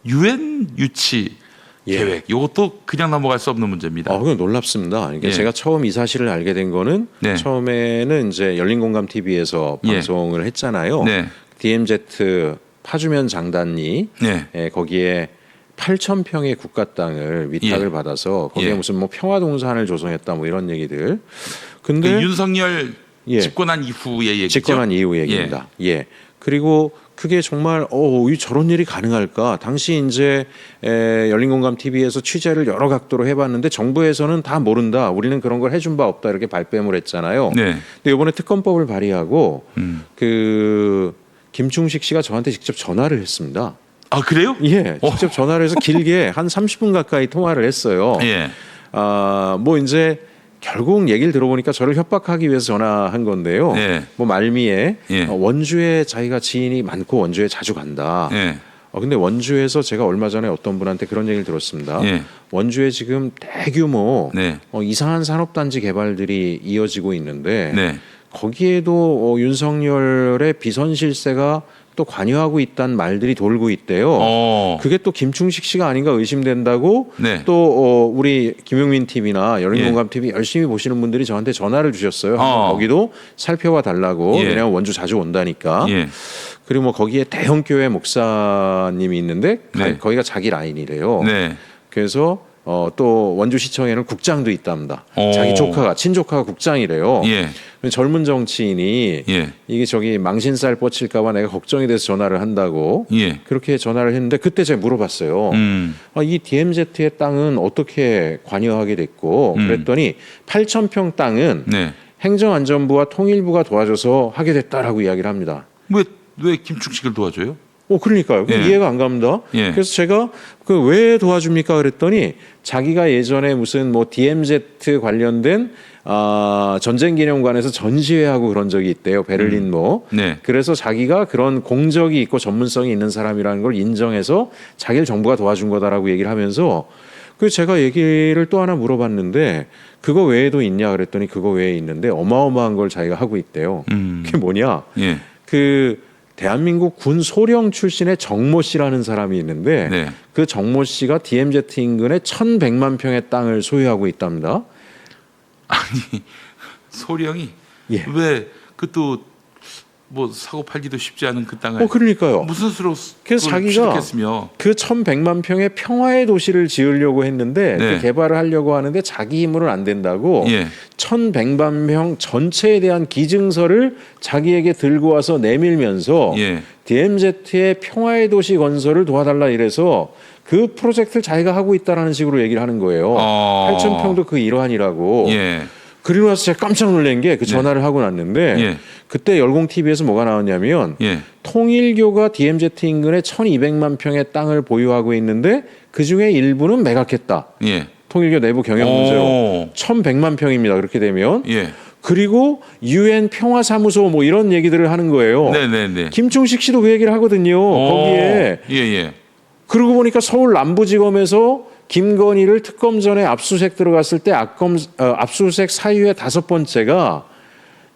유엔 유치 예. 계획. 이것도 그냥 넘어갈 수 없는 문제입니다. 그건 놀랍습니다. 그러니까 예. 제가 처음 이 사실을 알게 된 거는 네. 처음에는 이제 열린공감 TV에서 예. 방송을 했잖아요. 네. DMZ 파주면 장단리 네. 거기에 8,000평의 국가 땅을 위탁을 예. 받아서 거기에 예. 무슨 뭐 평화동산을 조성했다 뭐 이런 얘기들. 근데 그 윤석열 예. 집권한 이후의 얘기죠. 집권한 이후 얘기입니다. 예. 그리고 그게 정말 저런 일이 가능할까? 당시 이제 열린공감 TV에서 취재를 여러 각도로 해봤는데 정부에서는 다 모른다. 우리는 그런 걸 해준 바 없다. 이렇게 발뺌을 했잖아요. 네. 근데 이번에 특검법을 발의하고 그 김충식 씨가 저한테 직접 전화를 했습니다. 아 그래요? 예, 직접 전화를 해서 길게 한 30분 가까이 통화를 했어요. 예. 뭐 이제 결국 얘기를 들어보니까 저를 협박하기 위해서 전화한 건데요. 예. 뭐 말미에 예. 원주에 자기가 지인이 많고 원주에 자주 간다. 예. 근데 원주에서 제가 얼마 전에 어떤 분한테 그런 얘기를 들었습니다. 예. 원주에 지금 대규모 네. 이상한 산업단지 개발들이 이어지고 있는데 네. 거기에도 윤석열의 비선 실세가 또 관여하고 있다는 말들이 돌고 있대요. 그게 또 김충식 씨가 아닌가 의심된다고 네. 또 우리 김용민 TV나 열린공감 TV 열심히 보시는 분들이 저한테 전화를 주셨어요. 한번 거기도 살펴봐 달라고. 예. 왜냐하면 원주 자주 온다니까. 예. 그리고 뭐 거기에 대형 교회 목사님이 있는데 네. 거기가 자기 라인이래요. 네. 그래서 또 원주시청에는 국장도 있답니다. 자기 조카가 친조카가 국장이래요. 예. 젊은 정치인이 예. 이게 저기 망신살 뻗칠까봐 내가 걱정이 돼서 전화를 한다고 예. 그렇게 전화를 했는데 그때 제가 물어봤어요. 이 DMZ의 땅은 어떻게 관여하게 됐고 그랬더니 8,000평 땅은 네. 행정안전부와 통일부가 도와줘서 하게 됐다라고 이야기를 합니다. 왜 김충식을 도와줘요? 그러니까요. 예. 이해가 안 갑니다. 예. 그래서 제가 왜 도와줍니까 그랬더니 자기가 예전에 무슨 뭐 DMZ 관련된 전쟁기념관에서 전시회하고 그런 적이 있대요. 베를린 뭐. 네. 그래서 자기가 그런 공적이 있고 전문성이 있는 사람이라는 걸 인정해서 자기를 정부가 도와준 거다라고 얘기를 하면서 그래서 제가 얘기를 또 하나 물어봤는데 그거 외에도 있냐 그랬더니 그거 외에 있는데 어마어마한 걸 자기가 하고 있대요. 그게 뭐냐? 예. 대한민국 군 소령 출신의 정모 씨라는 사람이 있는데 네. 그 정모 씨가 DMZ 인근에 1,100만 평의 땅을 소유하고 있답니다. 아니 소령이 예. 왜 그것도 뭐 사고 팔기도 쉽지 않은 그 땅을 그러니까요. 무슨 수로 그래서 자기가 취득했으며 그 1,100만 평의 평화의 도시를 지으려고 했는데 네. 그 개발을 하려고 하는데 자기 힘으로는 안 된다고 예. 1,100만 평 전체에 대한 기증서를 자기에게 들고 와서 내밀면서 예. DMZ의 평화의 도시 건설을 도와달라 이래서 그 프로젝트를 자기가 하고 있다라는 식으로 얘기를 하는 거예요. 8,000평도 그 일환이라고. 예. 그리고 나서 제가 깜짝 놀란 게 그 전화를 하고 났는데 예. 그때 열공 TV에서 뭐가 나왔냐면 예. 통일교가 DMZ 인근에 1,200만 평의 땅을 보유하고 있는데 그 중에 일부는 매각했다. 예. 통일교 내부 경영 문제로 1,100만 평입니다. 그렇게 되면 예. 그리고 유엔 평화사무소 뭐 이런 얘기들을 하는 거예요. 네네네. 김충식 씨도 그 얘기를 하거든요. 거기에 예예. 그러고 보니까 서울 남부지검에서 김건희를 특검 전에 압수수색 들어갔을 때 압수수색 사유의 5번째가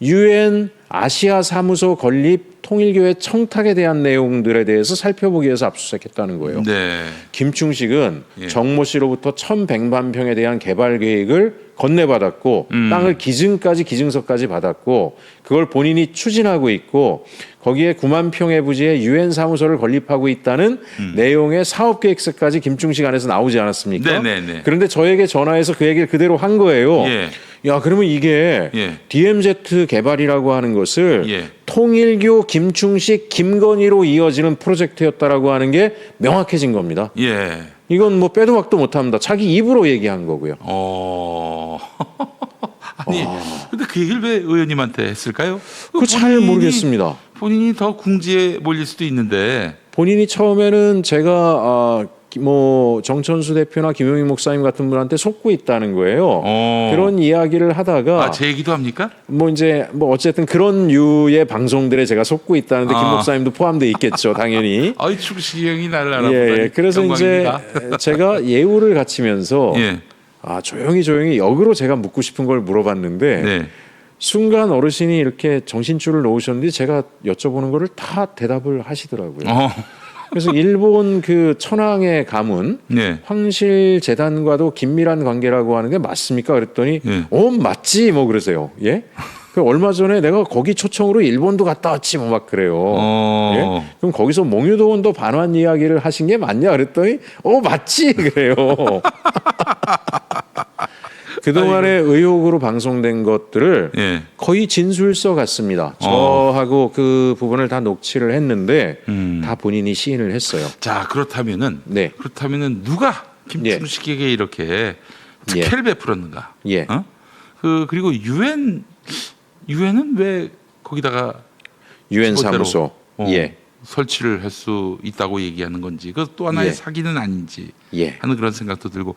유엔 아시아 사무소 건립 통일교회 청탁에 대한 내용들에 대해서 살펴보기 위해서 압수수색했다는 거예요. 네. 김충식은 예. 정모 씨로부터 1,100만 평에 대한 개발 계획을 건네받았고 땅을 기증서까지 받았고 그걸 본인이 추진하고 있고 거기에 9만 평의 부지에 유엔 사무소를 건립하고 있다는 내용의 사업 계획서까지 김충식 안에서 나오지 않았습니까? 네네네. 그런데 저에게 전화해서 그 얘기를 그대로 한 거예요. 예. 야, 그러면 이게 예. DMZ 개발이라고 하는 것을 예. 통일교 김충식 김건희로 이어지는 프로젝트였다라고 하는 게 명확해진 겁니다. 예. 이건 뭐 빼도 박도 못합니다. 자기 입으로 얘기한 거고요. 아니, 근데 그 얘기를 왜 의원님한테 했을까요? 그거 잘 모르겠습니다. 본인이 더 궁지에 몰릴 수도 있는데. 본인이 처음에는 제가 뭐 정천수 대표나 김용민 목사님 같은 분한테 속고 있다는 거예요. 그런 이야기를 하다가 제 얘기도 합니까? 뭐 이제 뭐 어쨌든 그런 류의 방송들에 제가 속고 있다는데 김 목사님도 포함돼 있겠죠, 당연히. 출시형이 날라라. 예. 그래서 이제 제가 예우를 갖추면서 예. 조용히 역으로 제가 묻고 싶은 걸 물어봤는데 네. 순간 어르신이 이렇게 정신줄을 놓으셨는데 제가 여쭤보는 거를 다 대답을 하시더라고요. 그래서 일본 그 천황의 가문 네. 황실 재단과도 긴밀한 관계라고 하는 게 맞습니까? 그랬더니 예. 맞지 뭐 그러세요. 예? 그 얼마 전에 내가 거기 초청으로 일본도 갔다 왔지 뭐 막 그래요. 예? 그럼 거기서 몽유도원도 반환 이야기를 하신 게 맞냐 그랬더니 맞지 그래요. 그동안의 의혹으로 방송된 것들을 예. 거의 진술서 같습니다. 저하고 그 부분을 다 녹취를 했는데 다 본인이 시인을 했어요. 자, 그렇다면은 네. 누가 김충식에게 이렇게 특혜를 베풀었는가? 예. 그리고 유엔은 왜 거기다가 유엔 사무소. 예. 설치를 할 수 있다고 얘기하는 건지, 그 또 하나의 예. 사기는 아닌지 예. 하는 그런 생각도 들고,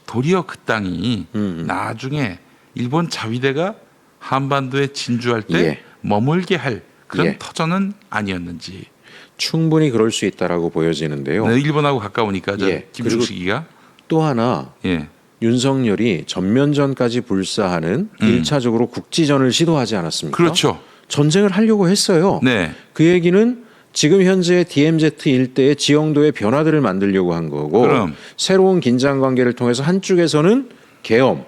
도리어 그 땅이 나중에 일본 자위대가 한반도에 진주할 때 예. 머물게 할 그런 예. 터전은 아니었는지. 충분히 그럴 수 있다라고 보여지는데요. 네, 일본하고 가까우니까 예. 김충식이가 또 하나 예. 윤석열이 전면전까지 불사하는 1차적으로 국지전을 시도하지 않았습니까? 그렇죠. 전쟁을 하려고 했어요. 네. 그 얘기는 지금 현재 DMZ 일대의 지형도의 변화들을 만들려고 한 거고 그럼. 새로운 긴장 관계를 통해서 한쪽에서는 계엄,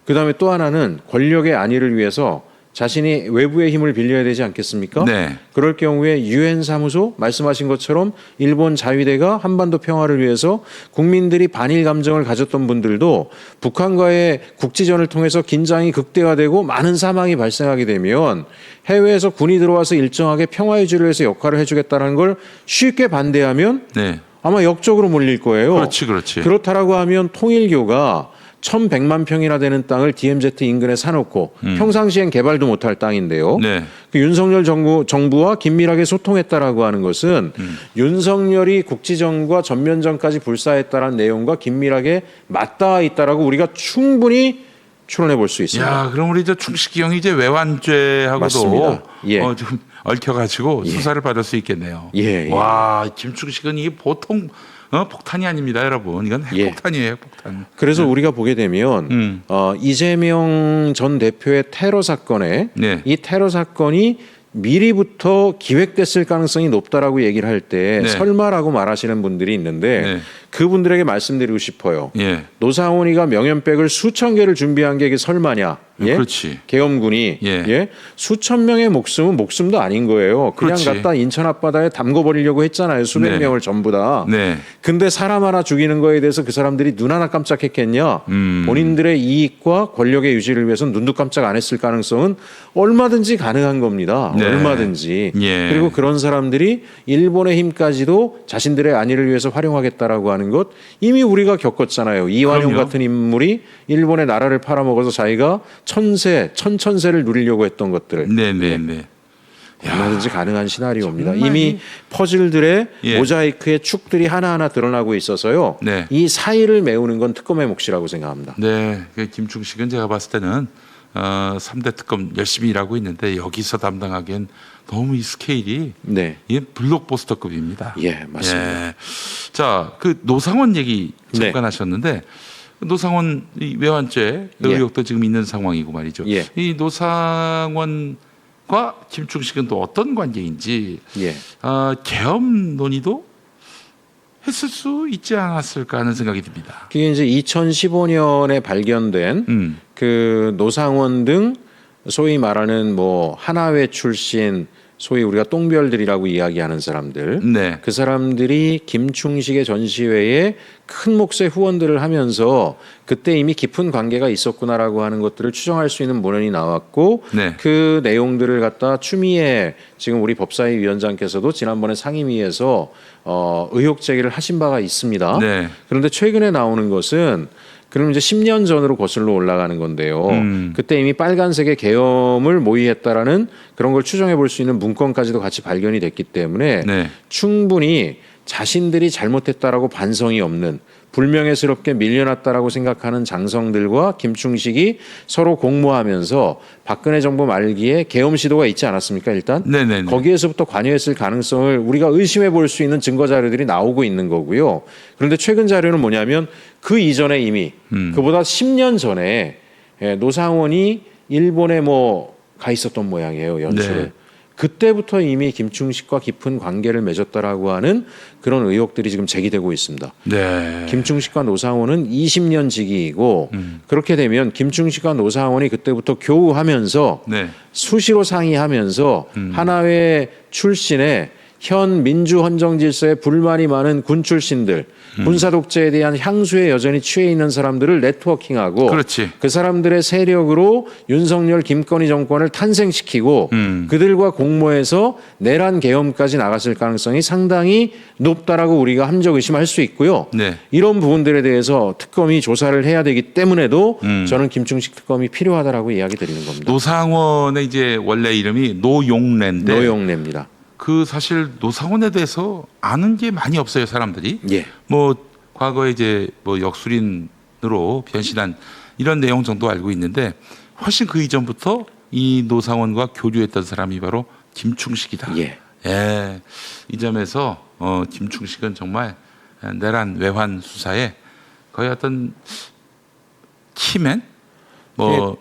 그다음에 또 하나는 권력의 안위를 위해서 자신이 외부의 힘을 빌려야 되지 않겠습니까? 네. 그럴 경우에 유엔 사무소 말씀하신 것처럼 일본 자위대가 한반도 평화를 위해서 국민들이 반일 감정을 가졌던 분들도 북한과의 국지전을 통해서 긴장이 극대화되고 많은 사망이 발생하게 되면 해외에서 군이 들어와서 일정하게 평화 유지를 위해서 역할을 해주겠다는 걸 쉽게 반대하면 네. 아마 역적으로 몰릴 거예요. 그렇지. 그렇다라고 하면 통일교가 1,100만 평이나 되는 땅을 DMZ 인근에 사놓고 평상시엔 개발도 못할 땅인데요. 네. 그 윤석열 정부와 긴밀하게 소통했다라고 하는 것은 윤석열이 국지전과 전면전까지 불사했다라는 내용과 긴밀하게 맞닿아 있다라고 우리가 충분히 추론해 볼 수 있습니다. 야, 그럼 우리 충식이 형이 이제 외환죄하고도 맞습니다. 예. 좀 얽혀가지고 수사를 받을 수 있겠네요. 예. 와, 김충식은 이게 보통 폭탄이 아닙니다, 여러분. 이건 핵폭탄이에요, 핵폭탄. 그래서 우리가 보게 되면 이재명 전 대표의 테러 사건에 네. 이 테러 사건이 미리부터 기획됐을 가능성이 높다라고 얘기를 할 때 네. 설마라고 말하시는 분들이 있는데 네. 그분들에게 말씀드리고 싶어요. 예. 노상원이가 명연백을 수천 개를 준비한 게 이게 설마냐? 예? 그렇지. 계엄군이 예. 수천 명의 목숨은 목숨도 아닌 거예요. 그냥 그렇지. 갖다 인천 앞바다에 담궈버리려고 했잖아요. 수백 네. 명을 전부 다. 네. 근데 사람 하나 죽이는 거에 대해서 그 사람들이 눈 하나 깜짝했겠냐? 본인들의 이익과 권력의 유지를 위해서 눈도 깜짝 안 했을 가능성은 얼마든지 가능한 겁니다. 네. 얼마든지. 예. 그리고 그런 사람들이 일본의 힘까지도 자신들의 안위를 위해서 활용하겠다라고 하는 것 이미 우리가 겪었잖아요. 이완용 그럼요. 같은 인물이 일본의 나라를 팔아먹어서 자기가 천천세를 누리려고 했던 것들. 네네네. 얼마든지 가능한 시나리오입니다. 정말 이미 퍼즐들의 예. 모자이크의 축들이 하나하나 드러나고 있어서요. 네. 이 사이를 메우는 건 특검의 몫이라고 생각합니다. 네. 그 김충식은 제가 봤을 때는 3대 특검 열심히 일하고 있는데 여기서 담당하기엔 너무 이 스케일이 네. 이게 블록버스터급입니다. 예, 맞습니다. 예. 자, 그 노상원 얘기 잠깐 네. 하셨는데 노상원 이 외환죄 의혹도 지금 있는 상황이고 말이죠. 예. 이 노상원과 김충식은 또 어떤 관계인지 예. 네. 계엄 논의도 했을 수 있지 않았을까 하는 생각이 듭니다. 그게 이제 2015년에 발견된 그 노상원 등 소위 말하는 뭐 하나회 출신 소위 우리가 똥별들이라고 이야기하는 사람들, 네. 그 사람들이 김충식의 전시회에 큰 몫의 후원들을 하면서 그때 이미 깊은 관계가 있었구나라고 하는 것들을 추정할 수 있는 문헌이 나왔고 네. 그 내용들을 갖다 추미애 지금 우리 법사위 위원장께서도 지난번에 상임위에서 의혹 제기를 하신 바가 있습니다. 네. 그런데 최근에 나오는 것은 그럼 이제 10년 전으로 거슬러 올라가는 건데요. 그때 이미 빨간색의 계엄을 모의했다라는 그런 걸 추정해 볼 수 있는 문건까지도 같이 발견이 됐기 때문에 네. 충분히 자신들이 잘못했다라고 반성이 없는 불명예스럽게 밀려났다라고 생각하는 장성들과 김충식이 서로 공모하면서 박근혜 정부 말기에 계엄 시도가 있지 않았습니까? 일단 네네네. 거기에서부터 관여했을 가능성을 우리가 의심해 볼 수 있는 증거 자료들이 나오고 있는 거고요. 그런데 최근 자료는 뭐냐면 그 이전에 이미 그보다 10년 전에 노상원이 일본에 뭐 가 있었던 모양이에요. 연수를. 네. 그때부터 이미 김충식과 깊은 관계를 맺었다라고 하는 그런 의혹들이 지금 제기되고 있습니다. 네. 김충식과 노상원은 20년 지기이고 그렇게 되면 김충식과 노상원이 그때부터 교우하면서 네. 수시로 상의하면서 하나회 출신의 현 민주헌정질서에 불만이 많은 군 출신들, 군사 독재에 대한 향수에 여전히 취해 있는 사람들을 네트워킹하고 그렇지. 그 사람들의 세력으로 윤석열 김건희 정권을 탄생시키고 그들과 공모해서 내란 계엄까지 나갔을 가능성이 상당히 높다라고 우리가 함정 의심할 수 있고요. 네. 이런 부분들에 대해서 특검이 조사를 해야 되기 때문에도 저는 김충식 특검이 필요하다라고 이야기 드리는 겁니다. 노상원의 이제 원래 이름이 노용래인데 노영래입니다. 그 사실 노상원에 대해서 아는 게 많이 없어요, 사람들이. 예. 뭐 과거에 이제 뭐 역술인으로 변신한 이런 내용 정도 알고 있는데 훨씬 그 이전부터 이 노상원과 교류했던 사람이 바로 김충식이다. 예. 예. 이 점에서 김충식은 정말 내란 외환 수사에 거의 어떤 키맨 뭐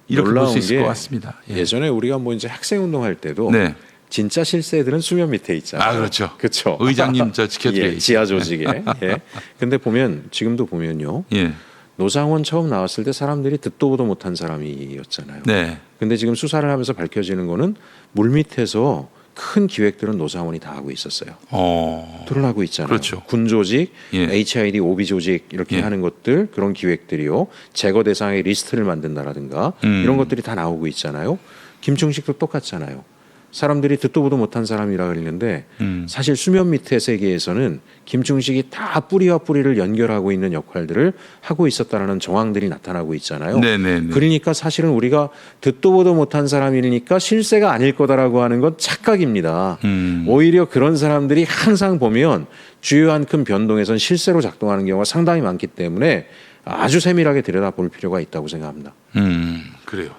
이렇게 볼 놀라운 수 있을 게 것 같습니다. 예. 예전에 우리가 뭐 이제 학생 운동할 때도 네. 진짜 실세들은 수면 밑에 있잖아요. 아, 그렇죠. 그렇죠. 의장님 저 지켜드려야지. 예, 지하 조직에. 예. 근데 보면 지금도 보면요. 예. 노상원 처음 나왔을 때 사람들이 듣도 보도 못한 사람이었잖아요. 네. 근데 지금 수사를 하면서 밝혀지는 거는 물밑에서 큰 기획들은 노상원이 다 하고 있었어요. 드러나고 있잖아요. 그렇죠. 군 조직, 예. HID, OB 조직 이렇게 예. 하는 것들 그런 기획들이요. 제거 대상의 리스트를 만든다라든가 이런 것들이 다 나오고 있잖아요. 김충식도 똑같잖아요. 사람들이 듣도 보도 못한 사람이라 그러는데 사실 수면 밑의 세계에서는 김충식이 다 뿌리와 뿌리를 연결하고 있는 역할들을 하고 있었다라는 정황들이 나타나고 있잖아요. 네네네. 그러니까 사실은 우리가 듣도 보도 못한 사람이니까 실세가 아닐 거다라고 하는 건 착각입니다. 오히려 그런 사람들이 항상 보면 주요한 큰 변동에선 실세로 작동하는 경우가 상당히 많기 때문에 아주 세밀하게 들여다볼 필요가 있다고 생각합니다. 그래요.